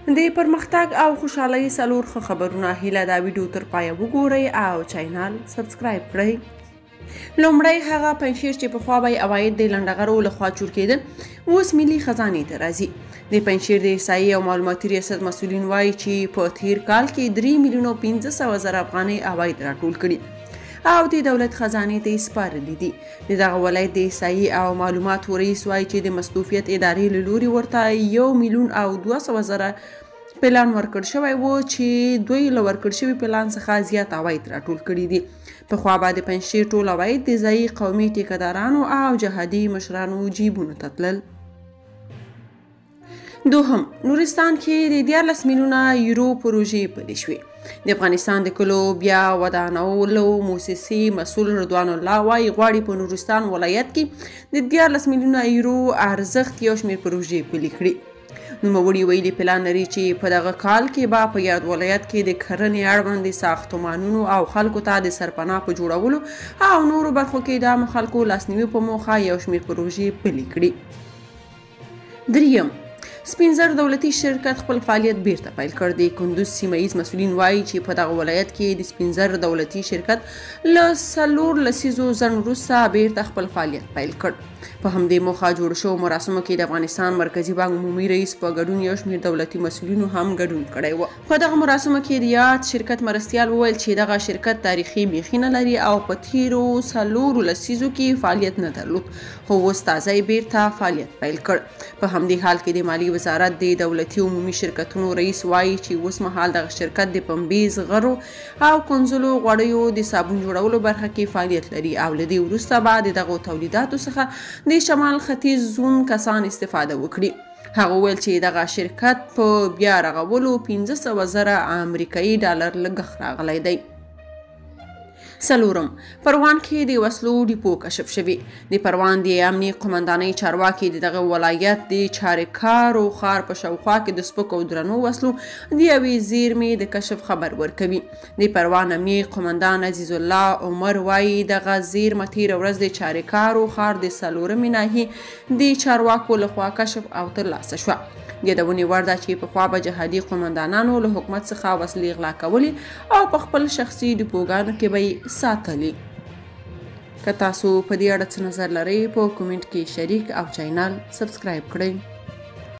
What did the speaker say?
د پرمختګ او خوشحالۍ څلور ښه خبرونه هیله دا ویډیو تر پایه وګورئ او چینل سبسکرایب کړئ. لومړی هغه پنجشیر چې پخوا به یې عواید د لنډغرو لخوا چور کېدل اوس ملي خزانې ته راځي. د پنجشیر د احصایې او معلوماتي ریاست مسؤلین وایي چې په تیر کال کې 3,500,000 افغانۍ عواید راټول کړي او د دولت خزانې ته یې سپارلي دي. د دغه ولایت د احصایې او معلوماتو رئیس وایي چې د مصروفیت ادارې له لوري ورته 1,200,000 پلان ورکړ شوی و چې دوی له ورکړ شوي پلان څخه زیات عواید راټول کړي دي. پخوا به د پنجشیر ټول عواید د ځایي قومي ټیکهدارانو او جهادي مشرانو جیبونو ته تلل. دوهم، نورستان کې د 14 میلیونه یورو پروژې پلې شوې. د افغانستان د کلو بیا ودانولو موسسې مسؤل رضوان الله وایي غواړي په نورستان ولایت کې د 14 میلیونه یورو ارزښت یو شمېر پروژې پلې کړي. نوموړي ویلي پلان لري چې په دغه کال کې به په یاد ولایت کې د کرنې اړوند د ساختمانونو او خلکو ته د سرپناه په جوړولو او نورو برخو کې د عامو خلکو لاسنیوي په موخه یو شمېر پروژې پلې کړي. دریم، سپین زر دولتي شرکت خپل فعالیت بیرته پیل کړ. د کندوز سیمه ییز مسؤلین وایي چې په دغه ولایت کې د سپین زر دولتي شرکت له 4 لسیزو ځنډ وروسته بیرته خپل فعالیت پیل کړ. په همدې موخه جوړ شوو مراسمو کې د افغانستان مرکزي بانک عمومي رئیس په ګډون یو شمېر دولتي مسؤلینو هم ګډون کړی و. په دغه مراسمو کې د یاد شرکت مرستیال وویل چې دغه شرکت تاریخي میخینه لري او په تیرو 4 لسیزو کې فعالیت نه درلود، خو اوس تازه یې بیرته فعالیت پیل کړ. په همدې حال کې د مالیې وزارت د دولتي عمومي شرکتونو رئیس وایي چې اوس مهال دغه شرکت د پنبې، زغرو او کنځلو غوړیو د صابون جوړولو برخه کې فعالیت لري او له دې وروسته به د دغو تولیداتو څخه د شمال ختیځ زون کسان استفاده وکړي. هغه ویل چې دغه شرکت په بیا رغولو 500,000 امریکایي ډالر لګښت راغلی دی. څلورم، پروان کې د وسلو ډیپو کشف شوی. د پروان د امنیې قومندانۍ چارواکي دغه ولایت د چاریکارو ښار په شاوخوا کې د سپکو او درنو وسلو د یوې زیرمې د کشف خبر ورکوي. د پروان امنیې قومندان عزیز الله عمر وایي دغه زیرمه تیره ورځ د چاریکارو ښار د 4مې ناحیې د چارواکو لخوا کشف او ترلاسه شوه. یادونې وړ ده چې پخوا به جهادي قومندانانو له حکومت څخه وسلې غلا کولې او په خپل شخصي ډیپوګانو کې به یې ساتلې. که تاسو په دې اړه څه نظر لرئ په کومنټ کې شریک او چینل سبسکرایب کړئ.